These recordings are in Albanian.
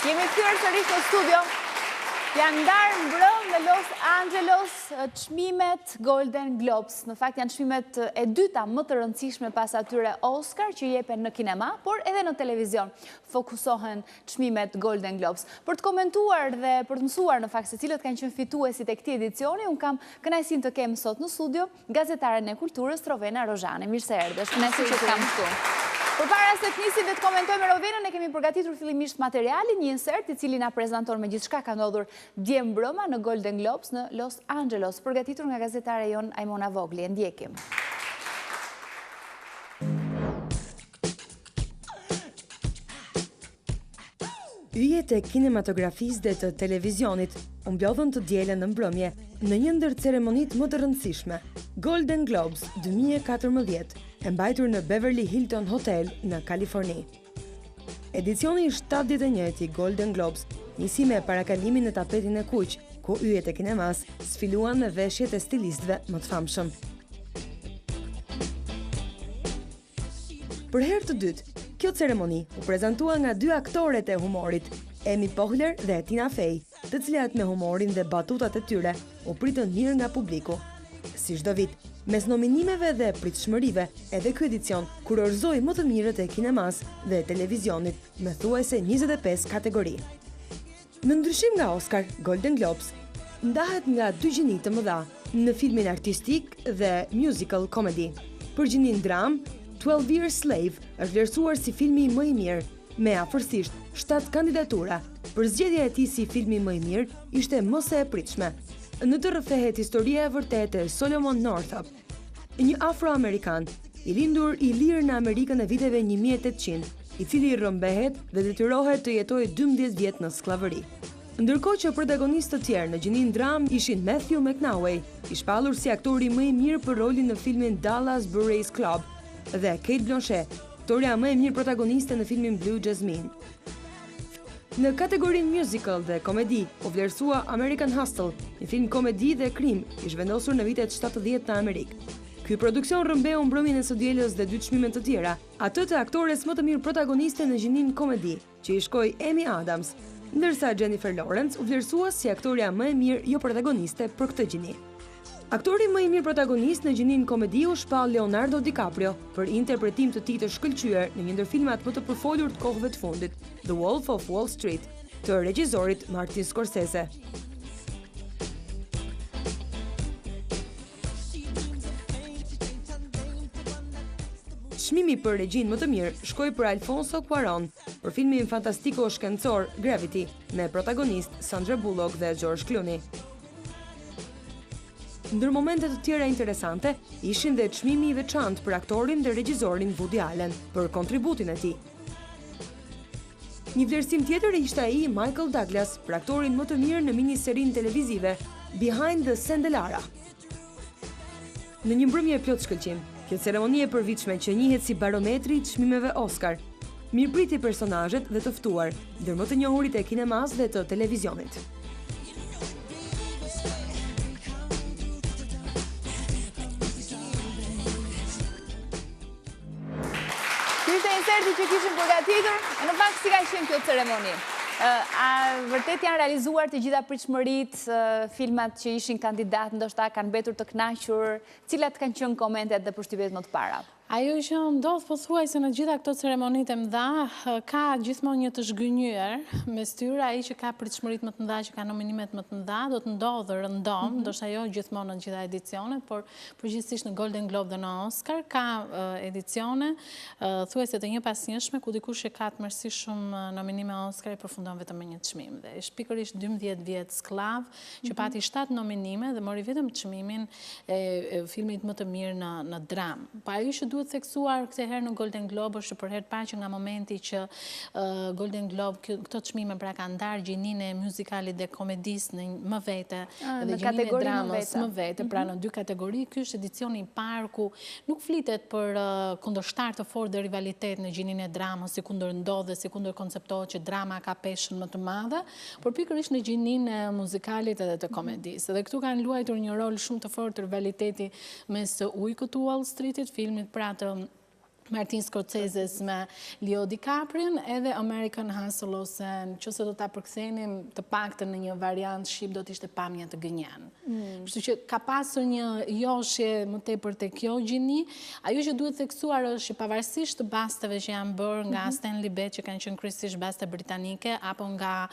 Jemi kthyer sërish në studio. Janë ndarë mbrëm në Los Angeles çmimet Golden Globes. Në fakt janë çmimet e dyta më të rëndësishme pas atyre Oscar që jepen në kinema, por edhe në televizion fokusohen çmimet Golden Globes. Për të komentuar dhe për të mësuar në fakt se cilët kanë qenë fituesit e këtij edicioni, un kam kënaqësinë të kem sot në studio gazetaren e kulturës Rovena Rozhani. Mirë se erdhësh. Kënaqësi që të kam këtu. Përpara se të nisim dhe të komentojmë Rovenën, ne kemi përgatitur fillimisht materialin, një insert i cili na prezanton me gjithçka ka ndodhur dje mbrëma në Golden Globes në Los Angeles, përgatitur nga gazetare jon Ajmona Vogli. E ndjekim. Yjet e kinematografisë dhe të televizionit u mblodhën të dielën në mbrëmje në një ndër ceremonitë më të rëndësishme, Golden Globes 2014, e mbajtur në Beverly Hilton Hotel në Kaliforni. Edicioni i 71 i Golden Globes nisi me parakalimin në tapetin e kuq, ku yjet e kinemas sfiluan me veshjet e stilistëve më të famshëm. Për herë të dytë, kjo ceremoni u prezantua nga dy aktoret e humorit, Amy Poehler dhe Tina Fey, të cilat me humorin dhe batutat e tyre u pritën mirë nga publiku. Si çdo vit, mes nominimeve dhe pritshmërive, edhe ky edicion kurorëzoi më të mirët e kinemas dhe televizionit me thuajse 25 kategori. Në ndryshim nga Oscar, Golden Globes ndahet nga dy gjini të mëdha në filmin artistik dhe musical comedy. Për gjinin dram, 12 Years Slave është vlerësuar si filmi më i mirë, me afërsisht 7 kandidatura. Për zgjedhja e tij si filmi më i mirë ishte më se e pritshme. Në të rrëfehet historia e vërtetë e Solomon Northup, një afroamerikan i lindur i lirë në Amerikën e viteve 1800, i cili rrëmbehet dhe detyrohet të jetojë 12 vjet në skllavëri. Ndërkohë që protagonistë të tjerë në gjinin dram ishin Matthew McConaughey, i shpallur si aktori më i mirë për rolin në filmin Dallas Buyers Club, dhe Cate Blanchett, aktoreja më e mirë protagoniste në filmin Blue Jasmine. Në kategorinë musical dhe komedi u vlerësua American Hustle, një film komedi dhe krim i zhvendosur në vitet 70 në Amerikë. Ky produksion rrëmbeu mbrëmjen e së dielës dhe dy çmimet të tjera, atë të aktores më të mirë protagoniste në gjinin komedi, që i shkoi Amy Adams, ndërsa Jennifer Lawrence u vlerësua si aktoreja më e mirë jo protagoniste për këtë gjini. Aktori më i mirë protagonist në gjinin komedi u shpall Leonardo DiCaprio për interpretim të tij të shkëlqyer në një ndër filmat më të përfolur të kohëve të fundit, The Wolf of Wall Street, të regjisorit Martin Scorsese. Çmimi për regjin më të mirë shkoi për Alfonso Cuarón për filmin fantastiko shkencor Gravity, me protagonist Sandra Bullock dhe George Clooney. Ndër momentet të tjera interesante ishin dhe çmimi i veçantë për aktorin dhe regjisorin Woody Allen për kontributin e tij. Një vlerësim tjetër ishte ai i Michael Douglas për aktorin më të mirë në miniserinë televizive Behind the Candelabra. Në një mbrëmje plot shkëlqim, kjo ceremoni e përvitshme që njihet si barometri i çmimeve Oscar, mirëpriti personazhet dhe të ftuar, ndër më të njohurit e kinemas dhe të televizionit. Ishte inserti që kishim përgatitur, e në fakt si ka qenë kjo ceremoni? A vërtet janë realizuar të gjitha pritshmëritë, filmat që ishin kandidat, ndoshta kanë mbetur të kënaqur, cilat kanë qenë komentet dhe përshtypjet më të para? Ajo që ndodh pothuajse në gjitha këto ceremonitë e mëdha, ka gjithmonë një të zhgënjyer mes tyre, ai që ka pritshmëritë më të mëdha, që ka nominimet më të mëdha, do të ndodhë rëndom, ndoshta jo gjithmonë në gjitha edicionet, por përgjithsisht në Golden Globe dhe në Oscar ka edicione thuajse të njëpasnjëshme ku dikush që ka të mërsi shumë nominime Oscar i përfundon vetëm me një çmim. Dhe është pikërisht 12 vjet sklav që pati 7 nominime dhe mori vetëm çmimin e filmit më të mirë në dram. Pa ajo që duhet theksuar këtë herë në Golden Globe është për herë të parë që nga momenti që Golden Globe këto çmime pra ka ndarë gjinin e musikalit dhe komedis në më vete dhe gjinin e dramës më vete, pra në dy kategori. Ky është edicioni i parë ku nuk flitet për kundërshtar të fortë dhe rivalitet në gjinin e dramës, si kundër ndodh dhe si kundër konceptohet që drama ka peshën më të madhe, por pikërisht në gjinin e muzikalit edhe të komedisë. Dhe këtu kanë luajtur një rol shumë të fortë rivaliteti mes Ujkut të Wall Streetit, filmit pra të Martin Scorsese's me Leo DiCaprio edhe American Hustle ose nëse do ta përkthenim të paktën në një variant shqip do të ishte Pamja të gënjen. Kështu që ka pasur një joshje më tepër te kjo gjini. Ajo që duhet theksuar është që pavarësisht të basteve që janë bërë nga Stanley Bet që kanë qenë kryesisht baste britanike apo nga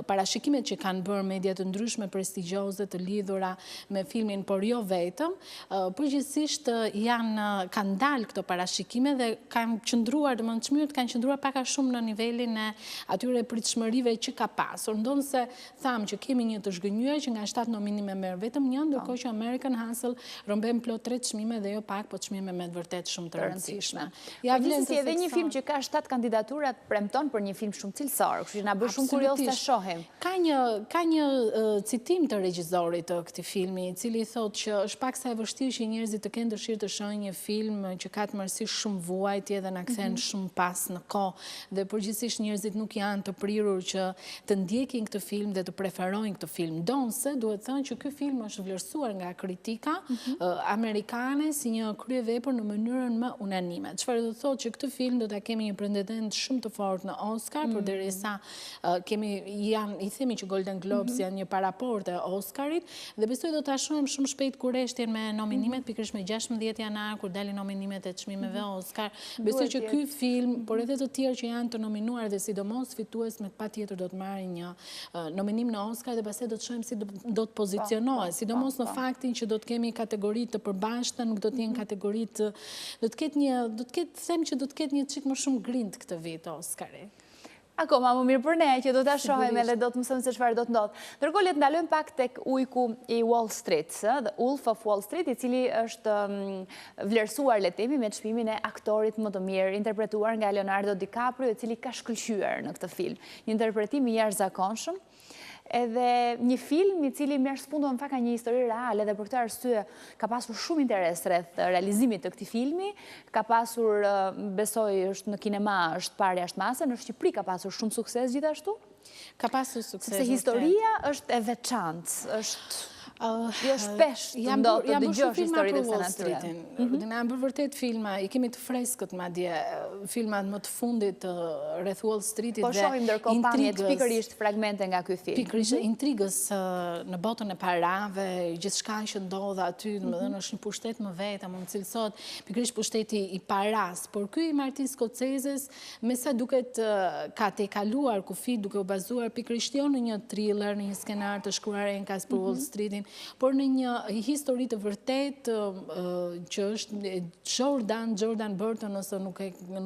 parashikimet që kanë bërë media të ndryshme prestigjioze të lidhura me filmin por jo vetëm, përgjithsisht kanë dalë këto parashikime dhe kanë qëndruar, më në çmyrët kanë qëndruar pak a shumë në nivelin e atyre pritshmërive që ka pasur. Ndonë se thamë që kemi një të zhgënjyer që nga 7 nominime merr vetëm një, ndërkohë që American Hustle rrëmben plot 3 çmime dhe jo pak, po çmime me të vërtet shumë të rëndësishme. Ja vlen si edhe një film që ka 7 kandidatura premton për një film shumë cilësor, kështu që na bën shumë kurioz ta shohim. Ka një citim të regjisorit të këtij filmi, i cili thotë që është pak sa e vështirë që njerëzit të kenë dëshirë të shohin një film që ka të mërsi shumë vuajtje dhe na kthen shumë pas në kohë dhe përgjithsisht njerëzit nuk janë të prirur që të ndjekin këtë film dhe të preferojnë këtë film. Donse duhet thënë që ky film është vlerësuar nga kritika amerikane si një kryevepër në mënyrën më unanime. Çfarë do të thotë që këtë film do ta kemi një pretendent shumë të fortë në Oscar, përderisa i themi që Golden Globes janë një paraportë e Oscarit dhe besoj do ta shohim shumë shpejt kurreshtjen me nominimet pikërisht me 16 janar kur dalin nominimet e çmimeve Oscar. Besoj që ky film, por edhe të tjerë që janë të nominuar dhe sidomos fitues me patjetër do të marrin një nominim në Oscar dhe pastaj do të shohim si do të pozicionohet, sidomos në faktin që do të kemi kategori të përbashkëta, nuk do të jenë kategori do të ketë një çik më shumë grind këtë vit Oscari. Akoma më mirë për ne që do ta shohim edhe do të mësojmë se çfarë do të ndodh. Ndërkohë le të ndalojmë pak tek ujku i Wall Street, The Wolf of Wall Street, i cili është vlerësuar le të themi me çmimin e aktorit më të mirë, interpretuar nga Leonardo DiCaprio, i cili ka shkëlqyer në këtë film. Një interpretim i jashtëzakonshëm. Edhe një film i cili merr sfundon ka një histori reale dhe për këtë arsye ka pasur shumë interes rreth realizimit të këtij filmi, ka pasur besoj është në kinema, është parë jashtëmase, në Shqipëri ka pasur shumë sukses gjithashtu. Ka pasur sukses. Sepse historia është e veçantë, është jo shpesh të ndodhë të dëgjosh historitë e kësaj natyre. Ne jam bërë vërtet filma, i kemi të freskët madje, filmat më të fundit rreth Wall Streetit dhe po shohim ndërkohë pamjet pikërisht fragmente nga ky film. Pikërisht intrigës në botën e parave, gjithçka që ndodh aty, domethënë është një pushtet më vetëm, mund cilësohet pikërisht pushteti i paras, por ky i Martin Scorseses me sa duket ka tejkaluar kufit duke u bazuar pikërisht jo në një thriller, në një skenar të shkruar enkas për Wall Streetin, por në një histori të vërtet që është Jordan Burton, ose nuk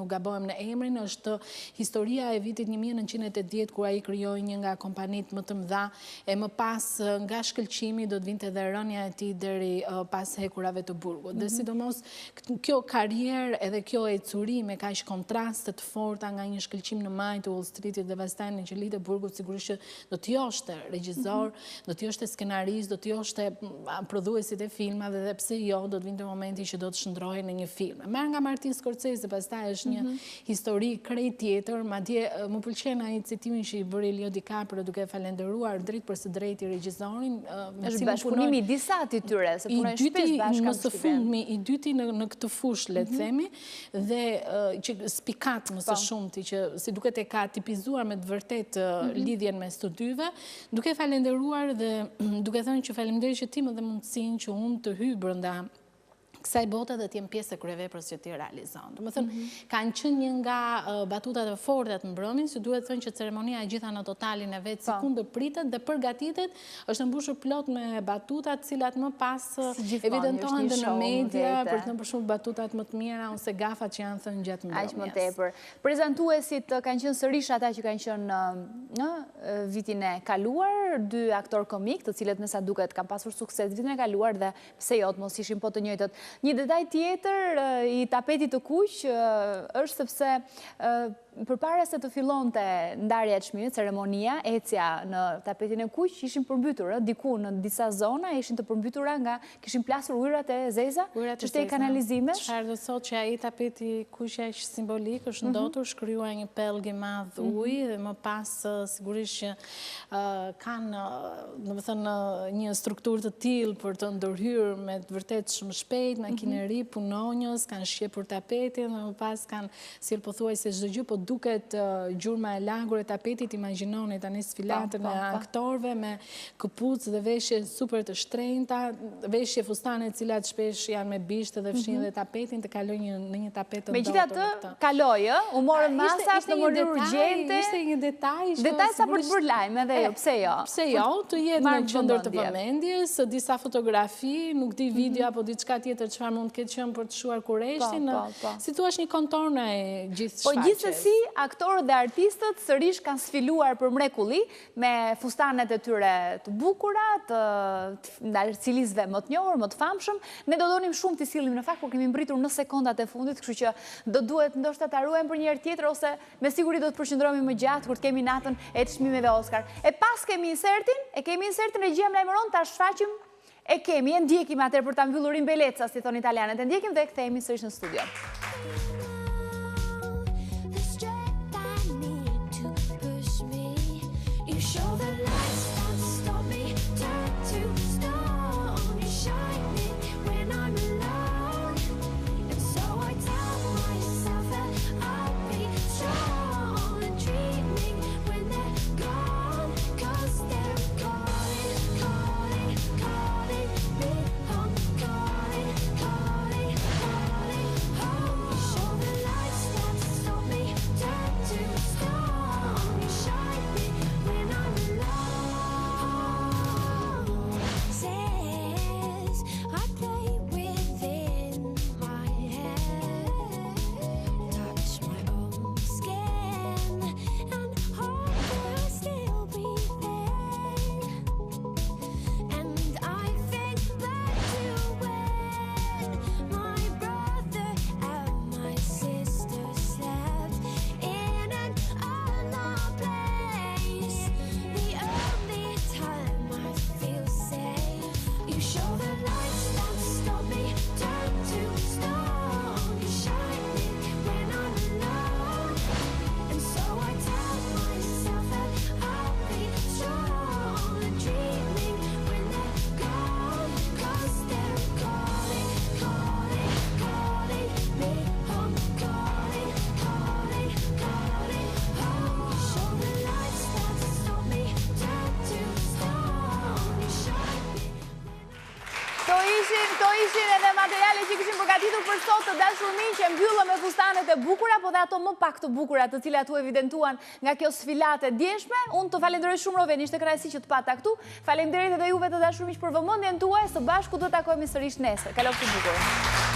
gabohem në emrin, është historia e vitit 1980 kur ai krijoi një nga kompanitë më të mëdha e më pas nga shkëlqimi do të vinte edhe rënia e tij deri pas hekurave të burgut. Dhe sidomos kjo karrierë edhe kjo ecuri me kaq kontraste të forta nga një shkëlqim në majtë të Wall Streetit dhe pastaj në qelitë e burgut, sigurisht që do të joshte regjisor, do të joshte skenarist, do të joshte prodhuesit e filmave dhe pse jo do të vinte momenti që do të shndrohej në një film. Merr nga Martin Scorsese, pastaj është një histori krejt tjetër, madje më pëlqen ai citimin që i bëri Leo DiCaprio duke falendëruar drejt për së drejti regjisorin, me cilin bashkëpunimi i disa aty tyre, se punojnë shpesh bashkë. Më së fundmi, i dyti në këtë fushë, le të themi, dhe që spikat më së shumti që si duket e ka tipizuar me të vërtet lidhjen mes të dyve, duke falendëruar dhe duke thënë që faleminderit që ti më dhe mundësinë që unë të hyj brenda kësaj bote dhe t'jem pjesë e kryeveprës që ti realizon. Domethënë, kanë qenë një nga batutat e forta të mbrëmjes, që duhet thënë që ceremonia e gjitha në totalin e vet sekondë pritet dhe përgatitet, është mbushur plot me batuta të cilat më pas evidentohen dhe në media, për të për shumë batutat më të mira ose gafat që janë thënë gjatë mbrëmjes. Aq më tepër. Prezantuesit kanë qenë sërish ata që kanë qenë në vitin e kaluar, 2 aktor komik, të cilët me sa duket kanë pasur sukses vitin e kaluar dhe pse jo të mos ishin po të njëjtët. Një detaj tjetër i tapetit të kuq është sepse përpara se të fillonte ndarja e çmimit, ceremonia, ecja në tapetin e kuq, ishin përmbytur, diku në disa zona ishin të përmbytura nga kishin plasur ujërat e zeza, çështja e kanalizimit. Çfarë do thotë që ai tapeti kuq është simbolik, është ndotur, shkryuar një pellg i madh ujë dhe më pas sigurisht që kanë, domethënë, një strukturë të tillë për të ndërhyrë me të vërtet shumë shpejt, makineri, punonjës, kanë shqepur tapetin dhe më pas kanë sjell pothuajse çdo gjë, po duket gjurma e lagur e tapetit, imagjinoni tani sfilatën e aktorëve me këpucë dhe veshje super të shtrenjta, veshje fustane të cilat shpesh janë me bishtë dhe fshin dhe tapetin të kalojnë në një tapet të ndotur. Megjithatë, kaloi, u morën masat në mënyrë urgjente. Ishte një detaj sa për të bërë lajm edhe jo, pse jo? Pse jo, të jetë në qendër të vëmendjes, disa fotografi, nuk di video apo diçka tjetër çfarë mund të ketë qenë për të shuar kurreshtin, si thua një kontornë e gjithë shfaqjes. Po gjithsesi, aktorët dhe artistët sërish kanë sfiluar për mrekulli me fustanet e tyre të bukura, të cilizve më të njohur, më të famshëm. Ne do donim shumë të sillim në fakt, por kemi mbritur në sekondat e fundit, kështu që do duhet ndoshta ta ruajmë për një herë tjetër ose me siguri do të përqendrohemi më gjatë kur të kemi natën e çmimeve Oscar. E pas kemi insertin regjia më lajmëron ta shfaqim. E kemi, e ndjekim atër për ta mbyllur imbeleca, si thonë italianët. E ndjekim dhe kthehemi sërish në studio. Këto ishin edhe materiale që kishim përgatitur për sot të dashur miq, që mbyllëm me fustanet e bukura, po dhe ato më pak të bukura, të cilat u evidentuan nga kjo sfilate djeshme. Unë të falenderoj shumë Roven, ishte kënaqësi që të pata këtu. Faleminderit edhe juve të dashur miq për vëmendjen tuaj. Së bashku do të takohemi sërish nesër. Kalofshi bukur.